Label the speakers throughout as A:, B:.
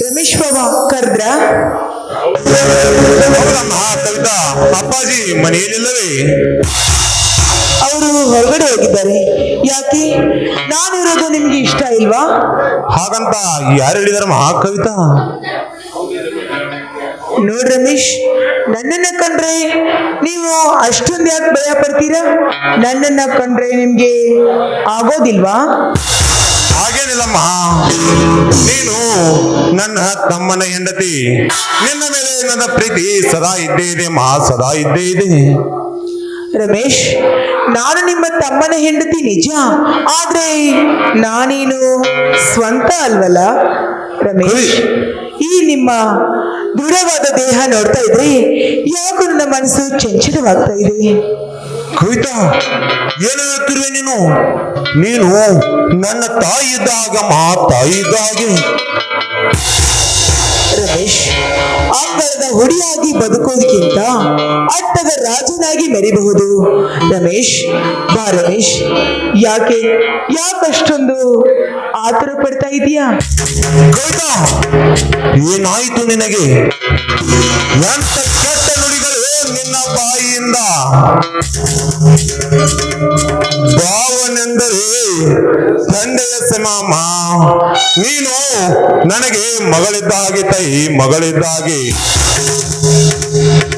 A: ರಮೇಶ್ ಬಾಬಾ ಕರೆದ್ರ?
B: ಕವಿತಾ, ಅಪ್ಪಾಜಿ ಮನೆಯಲ್ಲಿಲ್ಲವೇ?
A: ಅವರು ಹೊರಗಡೆ ಹೋಗಿದ್ದಾರೆ. ಯಾಕೆ? ನಾನಿರೋದು ನಿಮ್ಗೆ ಇಷ್ಟ ಇಲ್ವಾ?
B: ಹಾಗಂತ ಯಾರು ಹೇಳಿದಾರ ಮಹಾಕವಿತಾ?
A: ನೋಡ್ ರಮೇಶ್, ನನ್ನನ್ನ ಕಂಡ್ರೆ ನೀವು ಅಷ್ಟೊಂದು ಯಾಕೆ ಭಯ ಪಡ್ತೀರಾ? ನನ್ನನ್ನ ಕಂಡ್ರೆ ನಿಮ್ಗೆ ಆಗೋದಿಲ್ವಾ?
B: ಹಾಗೇನಿಲ್ಲಮ್ಮ, ನೀನು ನನ್ನ ತಮ್ಮನ ಹೆಂಡತಿ. ನಿನ್ನ ಮೇಲೆ ನನ್ನ ಪ್ರೀತಿ ಸದಾ ಇದ್ದೇ ಇದೆ ಸದಾ ಇದ್ದೇ ಇದೆ.
A: ರಮೇಶ್, ನಾನು ನಿಮ್ಮ ತಮ್ಮನ ಹೆಂಡತಿ ನಿಜ, ಆದ್ರೆ ನಾನೇನು ಸ್ವಂತ ಅಲ್ವಲ್ಲ ರಮೇಶ್. ಈ ನಿಮ್ಮ ದೃಢವಾದ ದೇಹ ನೋಡ್ತಾ ಇದ್ರೆ ಯಾಕೋ ನನ್ನ ಮನಸ್ಸು ಚಂಚಲವಾಗ್ತಾ ಇದೆ.
B: ಕವಿತಾ, ಏನು ಹೇಳ್ತಿರುವೆ ನೀನು? ನೀನು ನನ್ನ ತಾಯಿ ಇದ್ದಾಗ ತಾಯಿ ಇದ್ದಾಗೆ.
A: ರಮೇಶ್, ಅಂಗಳದ ಹುಡಿಯಾಗಿ ಬದುಕೋದಕ್ಕಿಂತ ಅಟ್ಟದ ರಾಜನಾಗಿ ಮೆರಿಬಹುದು ರಮೇಶ್. ಬಾ ರಮೇಶ್, ಯಾಕಷ್ಟೊಂದು ಆತುರ ಪಡ್ತಾ ಇದೀಯಾ?
B: ಕವಿತಾ, ಏನಾಯ್ತು ನಿನಗೆ? ಎಂತ ಕೆಟ್ಟ ನುಡಿಗಳು ನಿನ್ನ ಬಾಯಿಯಿಂದ? ಭಾವನೆಂದರೆ ತಂದೆಯ ಸಮಾಮ. ನೀನು ನನಗೆ ಮಗಳಿದ್ದಾಗೆ ತಾಯಿ, ಮಗಳಿದ್ದಾಗೆ.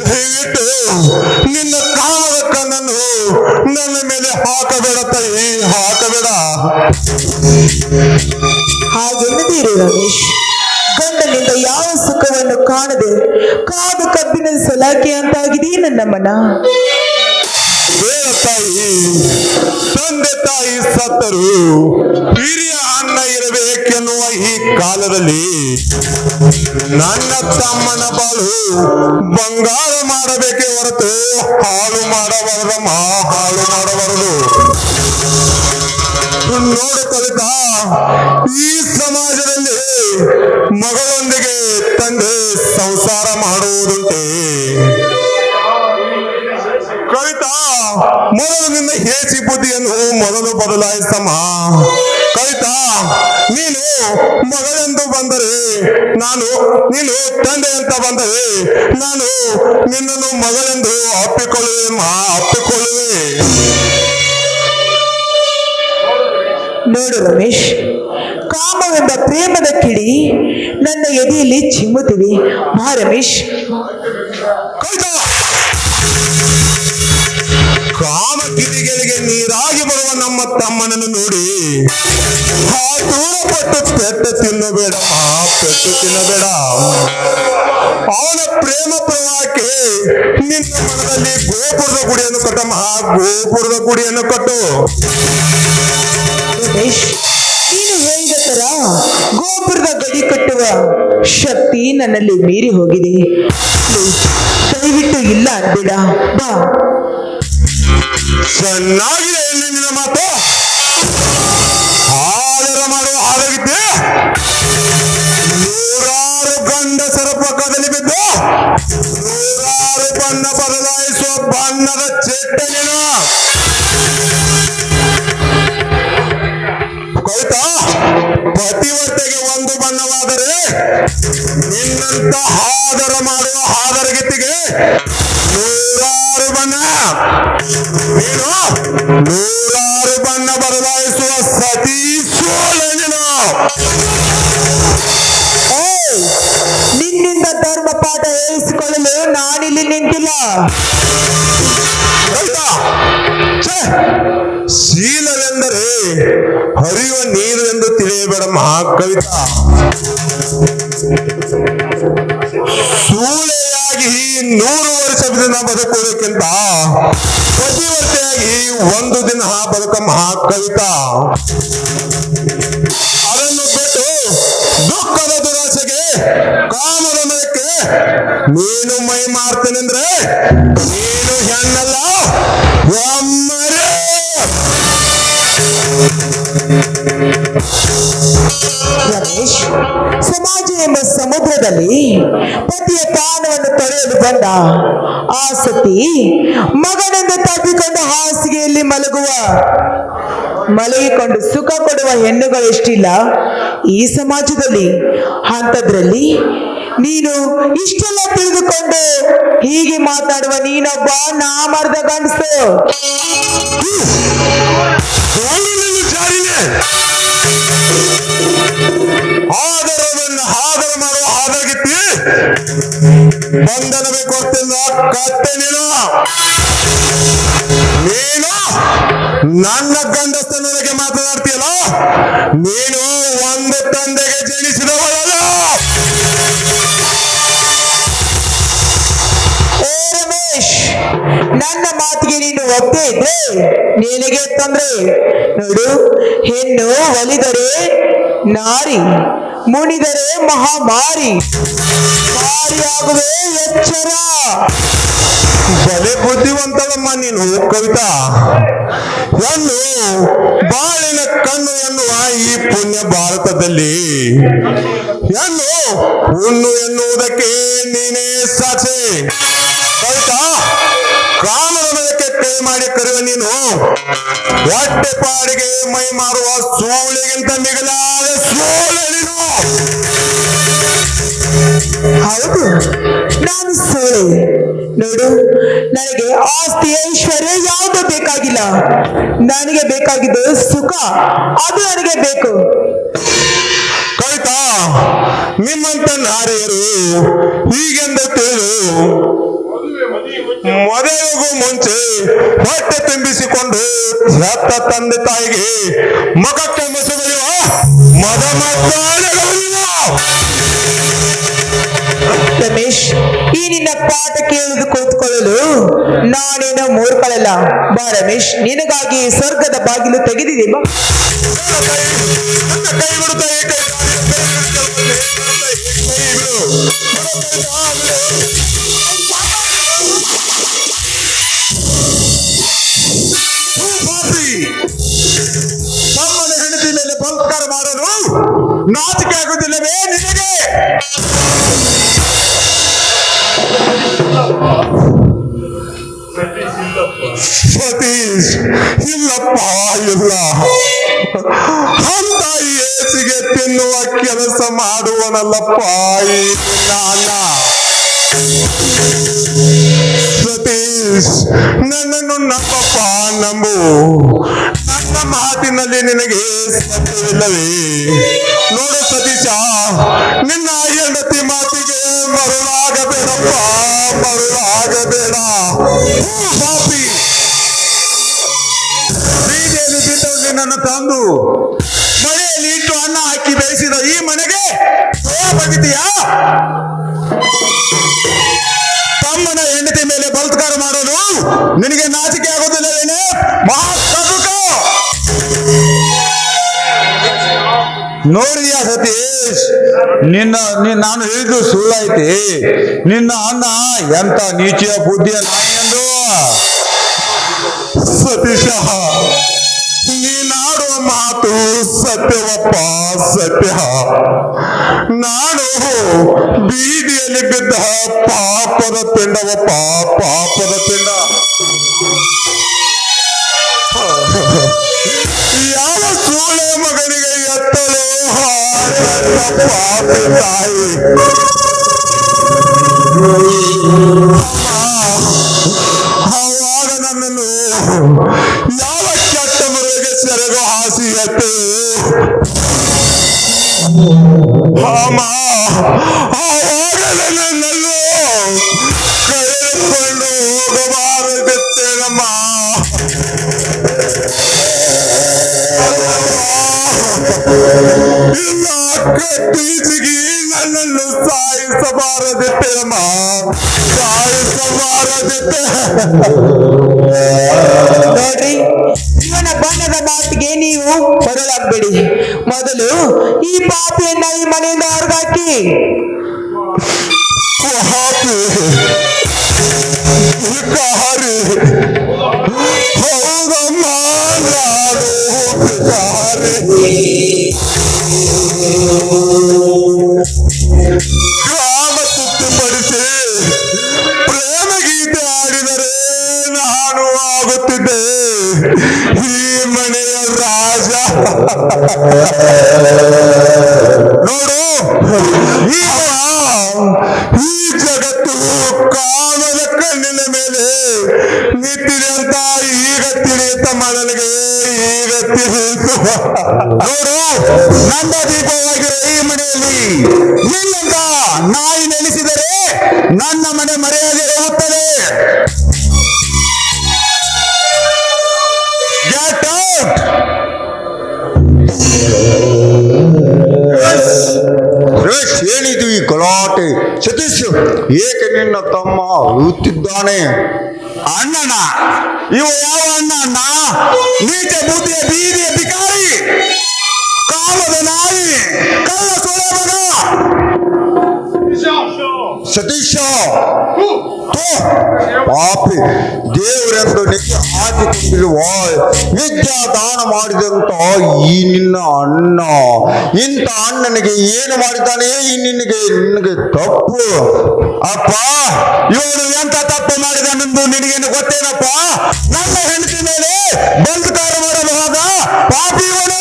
B: ದಯವಿಟ್ಟು ನಿನ್ನ ಕಾಮದ ಕಣ್ಣನ್ನು ನನ್ನ ಮೇಲೆ ಹಾಕಬೇಡ ತಾಯಿ, ಹಾಕಬೇಡ.
A: ಹಾಗೆನ್ನದಿರು ರಮೇಶ್. ಗಂಡನಿಂದ ಯಾವ ಸುಖವನ್ನು ಕಾಣದೆ ಕಾದು ಕಬ್ಬಿನ ಸಲಾಕೆ ಅಂತಾಗಿದೆ ನನ್ನ ಮನ.
B: ಬೇಡ ತಾಯಿ, ತಂದೆ ತಾಯಿ ಸತ್ತರು, ಹಿರಿಯ ಅಣ್ಣ ಇರಬೇಕೆನ್ನುವ ಈ ಕಾಲದಲ್ಲಿ ನನ್ನ ತಮ್ಮನ ಬಾಳು ಬಂಗಾರ ಮಾಡಬೇಕೇ ಹೊರತು ಹಾಳು ಮಾಡಬಾರದಮ್ಮ, ಹಾಳು ಮಾಡಬಾರದು. ನೋಡು ಕವಿತಾ, ಈ ಸಮಾಜದಲ್ಲಿ ಮಗಳೊಂದಿಗೆ ತಂದೆ ಸಂಸಾರ ಮಾಡುವುದುಂಟೆ. ಕವಿತಾ, ಮೊದಲು ನಿನ್ನ ಹೇಸಿ ಬುದ್ಧಿಯನ್ನು ಮೊದಲು ಬದಲಾಯಿಸಮ್ಮ. ಕವಿತಾ, ನೀನು ಮಗಳೆಂದು ಬಂದರೆ ನೀನು ತಂದೆ ಅಂತ ಬಂದರೆ ನಾನು ನಿನ್ನನ್ನು ಮಗಳೆಂದು ಅಪ್ಪಿಕೊಳ್ಳುವೆ, ಅಪ್ಪಿಕೊಳ್ಳುವೆ.
A: ನೋಡು ರಮೇಶ್, ಕಾಮವೆಂಬ ಪ್ರೇಮದ ಕಿಡಿ ನನ್ನ ಎದೆಯಲ್ಲಿ ಚಿಮ್ಮುತ್ತಿವೆ. ಬಾ ರಮೇಶ್.
B: ಕವಿತಾ, ಕಾಮ ಕಿಡಿಗಳಿಗೆ ನೀರಾಗಿ ಬರುವ ನಮ್ಮ ತಮ್ಮನನ್ನು ನೋಡಿ ದೂರಪಟ್ಟು ಪೆಟ್ಟು ತಿನ್ನಬೇಡ, ಪೆಟ್ಟು ತಿನ್ನಬೇಡ. ಅವನ ಪ್ರೇಮ ಪ್ರವಾಹಕ್ಕೆ ನಿನ್ನ ಮನದಲ್ಲಿ ಗೋಪುರದ ಗುಡಿಯನ್ನು ಕಟ್ಟಮ್ಮ, ಗೋಪುರದ ಗುಡಿಯನ್ನು ಕಟ್ಟು.
A: ರಮೇಶ್, ನೀನು ಹೇಳಿದ ತರ ಗೋಪುರದ ಗಡಿ ಕಟ್ಟುವ ಶಕ್ತಿ ನನ್ನಲ್ಲಿ ಮೀರಿ ಹೋಗಿದೆ. ದಯವಿಟ್ಟು ಇಲ್ಲ ಅನ್ಬೇಡ, ಬಾ.
B: ಚೆನ್ನಾಗಿದೆ ನಿನ್ನ ಮಾತು. ಆದರ ಮಾಡುವ ಹಾಗಾಗಿದ್ದೆ ನೂರಾರು ಗಂಡಸರ ಪಕ್ಕದಲ್ಲಿ ಬಿದ್ದು ನೂರಾರು ಬಣ್ಣ ಬದಲಾಯಿಸುವ ಬಣ್ಣದ ಚೆಟ್ಟನೇನು. ಕವಿತಾ, ಪತಿವರ್ತೆಗೆ ಒಂದು ಬಣ್ಣವಾದರೆ ನಿನ್ನಂತ ಆದರ ಮಾಡುವ ಹಾದರಗಿತ್ತಿಗೆ ನೂರಾರು ಬಣ್ಣ. ನೀನು ನೂರಾರು ಬಣ್ಣ ಬದಲಾಯಿಸುವ ಸತೀ ಸೋಲನೇನು.
A: ನಿನ್ನಿಂದ ಧರ್ಮ ಪಾಠ ಹೇಳಿಸಿಕೊಳ್ಳಲು ನಾನಿಲ್ಲಿ ನಿಂತಿಲ್ಲ.
B: ಶೀಲವೆಂದರೆ ಹರಿಯುವ ನೀರು ಎಂದು ತಿಳಿಯಬೇಡ ಮಹಾಕವಿತಾ. ಸೂಳೆಯಾಗಿ 100 ವರ್ಷದಿಂದ ಬದುಕುವುದಕ್ಕಿಂತ ಪತಿವರ್ತೆಯಾಗಿ ಒಂದು ದಿನ ಬದುಕ ಮಹಾಕವಿತಾ. ಅದನ್ನು ಬಿಟ್ಟು ದುಃಖದ ದುರಾಸೆಗೆ ಕಾಮದ ಮಯಕ್ಕೆ ನೀನು ಮೈ ಮಾಡ್ತೇನೆಂದ್ರೆ ನೀನು ಹೆಣ್ಣಲ್ಲ, ಒಮ್ಮರೆ.
A: ರಮೇಶ್, ಸಮಾಜ ಎಂಬ ಸಮುದ್ರದಲ್ಲಿ ಪತಿಯ ಪ್ರಾಣವನ್ನು ತೊರೆಯಲು ಬಂದ ಆ ಸತಿ ಮಗನೆಂದು ತಪ್ಪಿಕೊಂಡು ಹಾಸಿಗೆಯಲ್ಲಿ ಇಲ್ಲಿ ಮಲಗಿಕೊಂಡು ಸುಖ ಕೊಡುವ ಹೆಣ್ಣುಗಳು ಎಷ್ಟಿಲ್ಲ ಈ ಸಮಾಜದಲ್ಲಿ. ಅಂಥದ್ರಲ್ಲಿ ನೀನು ಇಷ್ಟೆಲ್ಲ ತಿಳಿದುಕೊಂಡು ಹೀಗೆ ಮಾತಾಡುವ ನೀನೊಬ್ಬ ನಾಮರ್ದ ಗಂಡಸು.
B: ಆದರವನ್ನು ಆದರ ಮಾಡುವ ಆದರಗಿತ್ತಿ ಬಂಧನವೇ ಕೊಡ್ತಿಲ್ಲ ಕತ್ತೆ ನೀನು. ನೀನು ನನ್ನ ಗಂಡಸ್ತನೊಳಗೆ ಮಾತನಾಡ್ತೀಯಲ್ಲ, ನೀನು ಒಂದು ತಂದೆಗೆ ಜನಿಸಿದವಳಲ್ಲ.
A: ಏ ರಮೇಶ್, ನನ್ನ ಮಾತಿಗೆ ನೀನು ಒಪ್ಪೇ ಇದ್ರೆ ನಿನಗೆ ತೊಂದ್ರೆ. ನೋಡು, ಹೆಣ್ಣು ಒಲಿದರೆ ನಾರಿ, ಮುನಿದರೆ ಮಹಾಮಾರಿ, ಮಾರಿಯಾಗುವೆ ಎಚ್ಚರ.
B: ಬಲೆ ಬುದ್ಧಿವಂತಳಮ್ಮ ನೀನು ಕವಿತಾ. ಹೆಣ್ಣು ಬಾಳಿನ ಕಣ್ಣು ಎನ್ನುವ ಈ ಪುಣ್ಯ ಭಾರತದಲ್ಲಿ ಹೆಣ್ಣು ಹುಣ್ಣು ಎನ್ನುವುದಕ್ಕೆ ನೀನೇ ಸಾಕ್ಷಿ. ಕವಿತಾ, ಕಾಮರಮಕ್ಕೆ ಕೈ ಮಾಡಿ ಕರೆಯುವ ನೀನು ಹೊಟ್ಟೆ ಪಾಡಿಗೆ ಮೈ ಮಾರುವ ಸೂಳೆಗಿಂತ ಮಿಗಿಲಾದ ಸೂಳೆ ನೀನು.
A: ಹೌದು, ನಾನು ಸೋಳೆ. ನೋಡು, ನನಗೆ ಆಸ್ತಿ ಐಶ್ವರ್ಯ ಯಾವುದು ಬೇಕಾಗಿಲ್ಲ. ನನಗೆ ಬೇಕಾಗಿದ್ದು ಸುಖ, ಅದು ನನಗೆ ಬೇಕು.
B: ಕವಿತಾ, ನಿಮ್ಮಂತ ನಾರಿಯರು ಹೀಗೆಂದ ತಿಳಿದು ಮದುವೆಗೂ ಮುಂಚೆ ಹೊಟ್ಟೆ ತುಂಬಿಸಿಕೊಂಡು ಹೆತ್ತ ತಂದೆ ತಾಯಿಗೆ ಮಗಕ್ಕೆ ಮಸುವೆಯುವ ಮದ
A: ರಮೇಶ್, ಈ ನಿನ್ನ ಪಾಠ ಕೇಳಿದು ಕುಳಿತುಕೊಳ್ಳಲು ನಾನೇನೋ ಮೂರ್ಖಳಲ್ಲ. ಬಾ ರಮೇಶ್, ನಿನಗಾಗಿ ಸ್ವರ್ಗದ ಬಾಗಿಲು ತೆಗೆದಿದೆ. ಬಾ.
B: ಕೈ ಬಿಡುತ್ತಾ ತಮ್ಮನ ಹೆಂಡತಿ ಮೇಲೆ ಬಲಾತ್ಕಾರ ಮಾಡಲು ನಾಚಿಕೆ ಆಗುವುದಿಲ್ಲವೇ ನಿನಗೆ? ಸತೀಶ್, ಇಲ್ಲಪ್ಪ ಇಲ್ಲ. ಅಂತ ಏಸಿಗೆ ತಿನ್ನುವ ಕೆಲಸ ಮಾಡುವನಲ್ಲಪ್ಪ ಈ ನಿನ್ನ ಅಣ್ಣ. ಸತೀಶ್, ನನ್ನನ್ನು ನಂಬಪ್ಪ, ನಂಬು. ನನ್ನ ಮಾತಿನಲ್ಲಿ ನಿನಗೆ ಸತ್ಯವಿಲ್ಲವೇ? ನೋಡು ಸತೀಶ, ನಿನ್ನ ಹೆಂಡತಿ ಮಾತಿಗೆ ಮರುಳಾಗಬೇಡಪ್ಪ, ಮರುಳಾಗಬೇಡ. ಪಾಪಿ, ಬೀದಿಯಲ್ಲಿ ಬಿದ್ದು ನಿನ್ನನ್ನು ತಂದು ಮಳೆಯಲ್ಲಿ ಇಟ್ಟು ಅನ್ನ ಹಾಕಿ ಬೇಯಿಸಿದ ಈ ಮನೆಗೆ ಬಗಿತೀಯಾ? ತಮ್ಮನ ಹೆಂಡತಿ ಮೇಲೆ ಬಲಾತ್ಕಾರ ಮಾಡೋದು ನಿನಗೆ ನಾಚಿಕೆ ಆಗೋದಿಲ್ಲವೇನೆ?
C: ನೋಡಿದ್ಯಾ ಸತೀಶ್, ನಾನು ಹೇಳಿದ್ದು ಸುಳ್ಳೈತಿ. ನಿನ್ನ ಅಣ್ಣ ಎಂತ ನೀಚಿಯ ಬುದ್ಧಿಯ ನಾಯಿ ಎಂದು.
B: ಸತೀಶ, ನೀನಾಡುವ ಮಾತು ಸತ್ಯವಪ್ಪ, ಸತ್ಯ. ನಾನು ಬೀದಿಯಲ್ಲಿ ಬಿದ್ದ ಪಾಪದ ಪಿಂಡವಪ್ಪ, ಪಾಪದ ಪಿಂಡ. ಯಾವ ಸೂಳೆ ಮಗನಿಗೆ ಎತ್ತಲು ಪಾಪಿ ತಾಯಿ. ಆವಾಗ ನನ್ನನ್ನು ಯಾವ ಕೆಟ್ಟ ಮರುವಿಗೆ ಸೆರೆಗೋ ಹಾಸಿ ಎತ್ತು. ಅಮ್ಮ, ಆವಾಗ ನನ್ನನ್ನು ಕರೆದುಕೊಂಡು ಹೋಗಬಾರದಿತ್ತೇನಮ್ಮ. ಇಲ್ಲ, ಕತ್ತೀಸಿಗೆ ನನ್ನನ್ನು ಸಾಯಿಸಬಾರದಿತ್ತೇನಮ್ಮ, ಸಾಯಿಸಬಾರದಿತ್ತೆ.
A: ನೋಡ್ರಿ, ಇವನ ಬಣ್ಣದ ಮಾತಿಗೆ ನೀವು ಬರಲಾಗಬೇಡಿ. ಮೊದಲು ಈ ಪಾಪಿಯನ್ನ ಈ ಮನೆಯಿಂದ ಹೊರಗಾಕಿ.
B: ಪಾಪಿ, ಭಿಕಾರಿ. ಹೌದಮ್ಮ, ನಾನು ಭಿಕಾರಿ. ಗ್ರಾಮ ತೃಪ್ತಿಪಡಿಸಿ ಪ್ರೇಮ ಗೀತೆ ಆಡಿದರೆ ನಾನು ಆಗುತ್ತಿದ್ದೆ. ಈ ಮನೆಯ ರಾಜ. ನೋಡು, ಈಗ ಈ ಜಗತ್ತು ಕಾಮದ ಕಣ್ಣಿನ ಮೇಲೆ ನಿಂತಿದೆ ಅಂತ ಈಗ ತಿಳಿಯುತ್ತಮ್ಮ ನನಗೆ, ಈಗ ತಿಳಿಯಿತು. ನೋಡು, ನನ್ನ ದೀಪವಾಗಿರೋ ಈ ಮನೆಯಲ್ಲಿ ನಿನ್ನಂತ ನಾಯಿ ನೆಲೆಸಿದರೆ ನನ್ನ ಮನೆ ಮರೆಯಾಗಿ ಹೋಗುತ್ತದೆ. Get out! ಏನಿದು ಈ ಗಲಾಟೆ? ಸತೀಶ್, ಏಕೆ ನಿನ್ನ ತಮ್ಮ ಅಳುತ್ತಿದ್ದಾನೆ? ಅಣ್ಣನ? ಇವ ಯಾವ ಅಣ್ಣ? ಅಣ್ಣ ನೀಚ ಬುದ್ಧಿಯ ಬೀದಿಯ ಬಿಕಾರಿ, ಕಾಮದ ನಾಯಿ, ಕಳ್ಳ ಸೊಳೆ ಮಗ ಸತೀಶ. ಪಾಪಿ, ದೇವರೆಂದು ನಿತ್ಯ ಹಾಕಿಕೊಂಡಿರುವ ವಿದ್ಯಾ ದಾನ ಮಾಡಿದಂತ ಈ ನಿನ್ನ ಅಣ್ಣ ಇಂಥ ಅಣ್ಣನಿಗೆ ಏನು ಮಾಡಿದ್ದಾನೆ? ಈ ನಿನಗೆ ತಪ್ಪು. ಅಪ್ಪ, ಇವನು ಎಂತ ತಪ್ಪು ಮಾಡಿದನೆಂದು ನಿನಗೇನು ಗೊತ್ತೇನಪ್ಪ? ನನ್ನ ಹೆಂಡತಿ ಮೇಲೆ ಬಲಾತ್ಕಾರ ಮಾಡಲು ಹೋದ ಪಾಪಿ ಇವನು.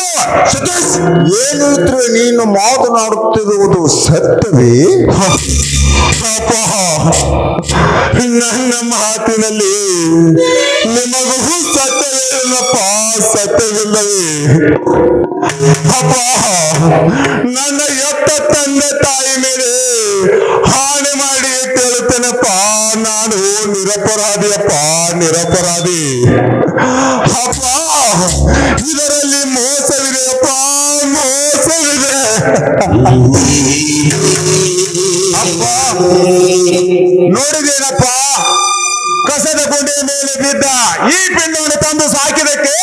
B: ಸತೀಶ್, ಏನು ಇದ್ರೆ ನೀನು ಮಾತನಾಡುತ್ತಿರುವುದು ಸತ್ಯವೇ? ಅಪ್ಪ, ನನ್ನ ಮಾತಿನಲ್ಲಿ ನಿಮಗೂ ಸತ್ಯವೇನಪ್ಪ? ಸತ್ಯವಿಲ್ಲವೇ? ಅಪ್ಪ, ನನ್ನ ಎತ್ತ ತಂದೆ ತಾಯಿ ಮೇಲೆ ಹಾನಿ ಮಾಡಿ ಕೇಳುತ್ತೇನಪ್ಪ. ನಾನು ನಿರಪರಾಧಿಯಪ್ಪ, ನಿರಪರಾಧಿ. ಅಪ್ಪ, ಇದರಲ್ಲಿ ಮೋಸವಿದೆಯಪ್ಪ, ಮೋಸವಿದೆ. ಅಪ್ಪ, ನೋಡಿದೇನಪ್ಪ, ಕಸದ ಗುಂಡಿಯ ಮೇಲೆ ಬಿದ್ದ ಈ ಪಿಂಡವನ್ನು ತಂದು ಸಾಕಿದಕ್ಕೆ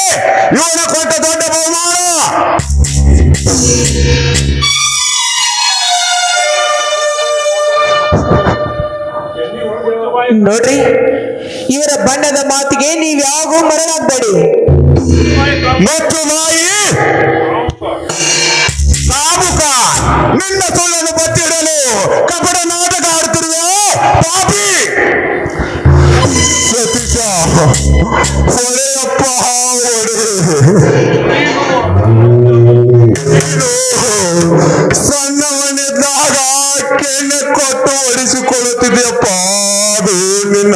B: ಇವನ ಕೊಟ್ಟ ದೊಡ್ಡ ಬಹುಮಾನ.
A: ನೋಡ್ರಿ, ಇವರ ಬಣ್ಣದ ಮಾತಿಗೆ ನೀವ್ಯಾಗೂ ಮರಳಾಗಬೇಡಿ.
B: ಮತ್ತು ನಾಯಿ ಕಾಮುಕ, ನಿನ್ನ ಸುಳ್ಳನ್ನು ಬಚ್ಚಿಡಲು ಕಪಟ ನಾಟಕ ಆಡುತ್ತಿರುವೆ ಪಾಪಿ. ಸತೀಶ, ಹೊಡೆಯಪ್ಪ, ಹೊಡೆ. ನೀನು ಸಣ್ಣವನಿದ್ದಾಗ ಕೆನ್ನೆ ಕೊಟ್ಟು ಹೊಡಿಸಿಕೊಳ್ಳುತ್ತಿದೆಯಪ್ಪ, ಅದು ನಿನ್ನ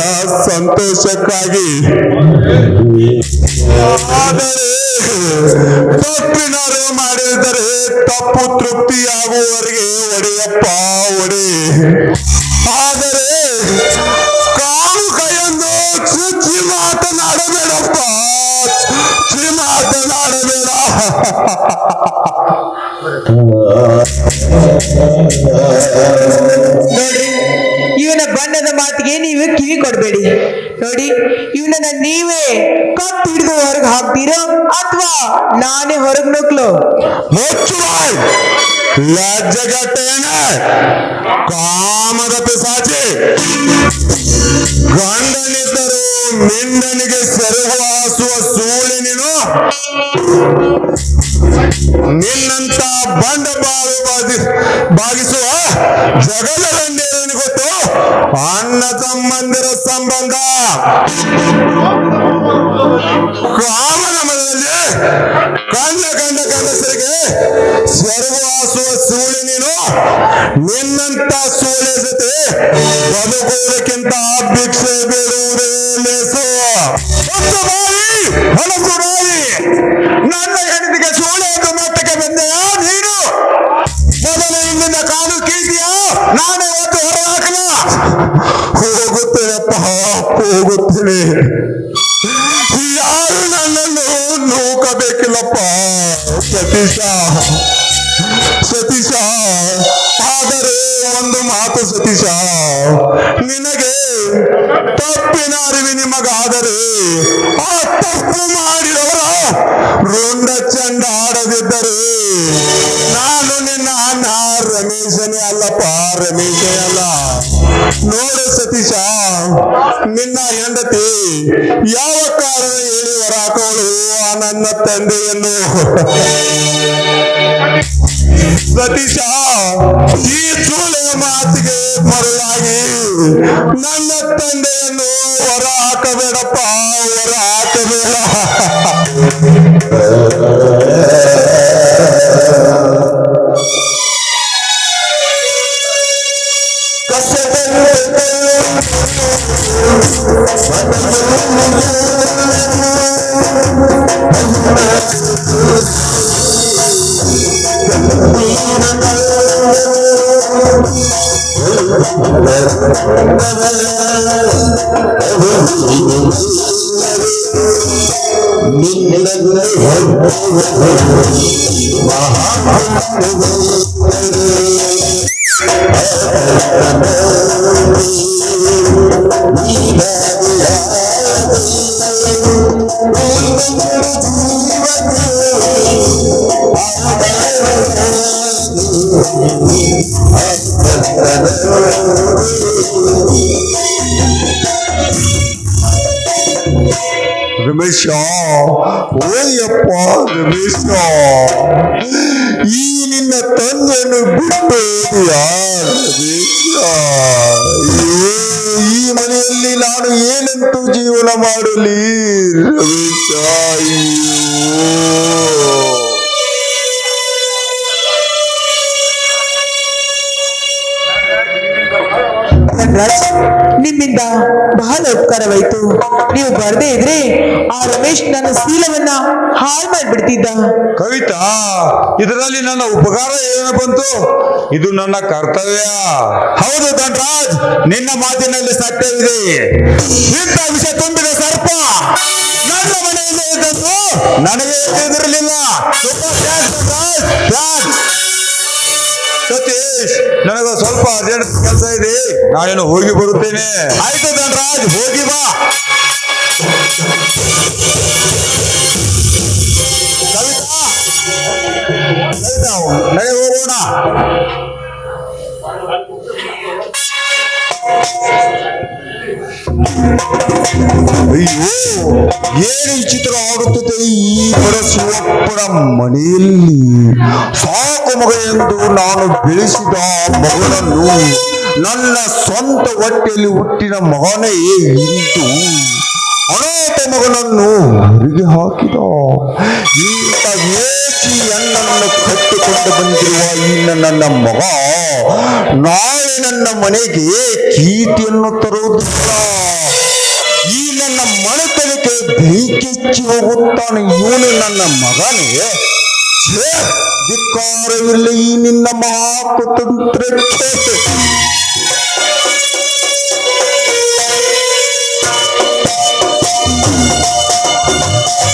B: ಸಂತೋಷಕ್ಕಾಗಿ. ಆದರೆ ತಪ್ಪಿನಾರು ಮಾಡಿದರೆ ತಪ್ಪು ತೃಪ್ತಿಯಾಗುವವರೆಗೆ ಒಡೆಯಪ್ಪ, ಒಡೆ. ಆದರೆ ಕಾಮುಕ ಎಂದು ಚುಚ್ಚಿ ಮಾತನಾಡಬೇಡಪ್ಪ, ಚುಚ್ಚಿ ಮಾತನಾಡಬೇಡ.
A: ನೋಡ್ರಿ, ಇವನ ಬಣ್ಣದ ಮಾತಿಗೆ ನೀವೇ ಕಿವಿ ಕೊಡಬೇಡಿ. ನೋಡಿ, ಇವನನ್ನ ನೀವೇ ಕತ್ತು ಹಿಡಿದು ಹೊರಗೆ ಹಾಕ್ತೀರೋ ಅಥವಾ ನಾನೇ ಹೊರಗೆ ನುಗ್ಲು?
B: ಮುಚ್ಚು ಬಾಯ್, ಲಜ್ಜೆಗಟ್ಟೇನ ಕಾಮದ ಪಿಸಾಚಿ. ಗಂಡನಿದ್ದರೂ ಮಿಂಡನಿಗೆ ಸೆರಗುವಾಸುವ ಸೂಳೆ ನೀನು. ನಿನ್ನಂತ ಬಂಡ ಬಾಗಿಸುವ ಜಗದರಂಡೇನು ಗೊತ್ತು? ಅಣ್ಣ ತಮ್ಮಂದಿರ ಸಂಬಂಧ. ಕಾಮನ ಮನದಲ್ಲಿ ಕಂಡ ಗಂಡಸರಿಗೆ ಸೆರಗುವಾಸುವ ಸೂಳೆ ನೀನು. ನಿನ್ನಂತ ಸೂಳೆ ಜೊತೆ ಬದುಕುವುದಕ್ಕಿಂತ ಭಿಕ್ಷೆ ಬೇಡುವುದೇ ಲೇಸು. ಹೊಲಸು ಬಾಯಿ, ನನ್ನ ಹೆಂಡತಿಗೆ ಸೂಳೆ ಎಂದು ಮಟ್ಟಕ್ಕೆ ಬಂದೆಯಾ ನೀನು? ಮೊದಲು ಇಲ್ಲಿಂದ ಕಾಲು ಕೀಳ್ತೀಯಾ? ನಾನೇ ಒತ್ತು ಹೊರ ಹಾಕಲ. ಹೋಗುತ್ತೇನಪ್ಪ, ಹೋಗುತ್ತೇನೆ. ಯಾರು ನನ್ನನ್ನು ನೂಕಬೇಕಿಲ್ಲಪ್ಪ ಸತೀಶ, ಸತೀಶ. ಆದರೆ ಒಂದು ಮಾತು ಸತೀಶ, ನಿನಗೆ ತಪ್ಪಿನ ಅರಿವಿ ನಿಮಗಾದರೆ ಆ ತಪ್ಪು ಮಾಡಿದವರ ರುಂಡ ಚಂಡ ಆಡದಿದ್ದರೆ ನಾನು ನಿನ್ನ ಅಣ್ಣ ರಮೇಶನೇ ಅಲ್ಲಪ್ಪ, ರಮೇಶನೇ ಅಲ್ಲ. ನೋಡು ಸತೀಶ, ನಿನ್ನ ಹೆಂಡತಿ ಯಾವ ಕಾರಣ ಹೇಳಿ ಹೊರಾಕೋಳು ಆ ನನ್ನ ತಂದೆಯನ್ನು? ಸತೀಶ, ಈ ಸುಳ್ಳೆಯ ಮಾತಿಗೆ ಮರುಳಾಗಿ ನನ್ನ ತಂದೆಯನ್ನು ಹೊರ ಹಾಕಬೇಡಪ್ಪ, ಹೊರ ಹಾಕಬೇಡ.
C: ರಮೇಶ, ಓಯಪ್ಪ ರಮೇಶ, ಈ ನಿನ್ನ ತಂದೆಯನ್ನು ಬಿಟ್ಟು ರಮೇಶ. ಅಯ್ಯೋ, ಈ ಮನೆಯಲ್ಲಿ ನಾನು ಏನಂತೂ ಜೀವನ ಮಾಡಲಿ ರಮೇಶ.
A: ಧನ್ರಾಜ್, ನಿಮ್ಮಿಂದ ಬಹಳ ಉಪಕಾರವಾಯ್ತು. ನೀವು ಬರದೇ ಇದ್ರೆ ಆ ರಮೇಶ್ ನನ್ನ ಶೀಲವನ್ನ ಹಾಳು ಮಾಡ್ಬಿಡ್ತಿದ್ದ.
C: ಕವಿತಾ, ಇದರಲ್ಲಿ ನನ್ನ ಉಪಕಾರ ಏನು ಬಂತು? ಇದು ನನ್ನ ಕರ್ತವ್ಯ. ಹೌದು ಧನ್ರಾಜ್, ನಿನ್ನ ಮಾತಿನಲ್ಲಿ ಸತ್ಯವಿದೆ. ಇಂಥ ವಿಷಯ ತುಂಬಿದ ಸರ್ಪ ನನ್ನ ಮನೆಯಲ್ಲಿ ಇದ್ದದ್ದು ನನಗೆ ತಿಳಿದಿರಲಿಲ್ಲ. ಸತೀಶ್, ನನಗೆ ಸ್ವಲ್ಪ ಅರ್ಜೆಂಟ್ ಕೆಲಸ ಇದೆ, ನಾನೇನು ಹೋಗಿ ಬರುತ್ತೇನೆ. ಆಯ್ತು ಧನ್ರಾಜ್, ಹೋಗಿ ಬಾ. ಕವಿತಾ, ಕವಿತಾ, ನಡೆ ಹೋಗೋಣ. ಅಯ್ಯೋ, ಏನು ವಿಚಿತ್ರ ಆಗುತ್ತದೆ ಈ ಬಡ ಶಿವಪ್ಪನ ಮನೆಯಲ್ಲಿ. ಸಾಕು ಮಗ ಎಂದು ನಾನು ಬೆಳೆಸಿದ ಮಗನನ್ನು, ನನ್ನ ಸ್ವಂತ ಹೊಟ್ಟೆಯಲ್ಲಿ ಹುಟ್ಟಿನ ಮಗನೇ ಇಂದು ಅನಾಥ ಮಗನನ್ನು ಹೊರಗೆ ಹಾಕಿದ. ಇಂಥ ವೇಷಿಯನ್ನನ್ನು ಕಟ್ಟಿಕೊಂಡು ಬಂದಿರುವ ಈ ನನ್ನ ಮಗ ನಾಳೆ ನನ್ನ ಮನೆಗೆ ಕೀರ್ತಿಯನ್ನು ತರುವುದಿಲ್ಲ. ಈ ನನ್ನ ಮನೆತನಕ್ಕೆ ಬೆಂಕಿಚ್ಚಿ ಹೋಗುತ್ತಾನೆ ಇವನು ನನ್ನ ಮಗನೇ. ಧಿಕ್ಕಾರವಿಲ್ಲ ಈ ನಿನ್ನ ಮಹಾಕುತಂತ್ರಕ್ಕೆ.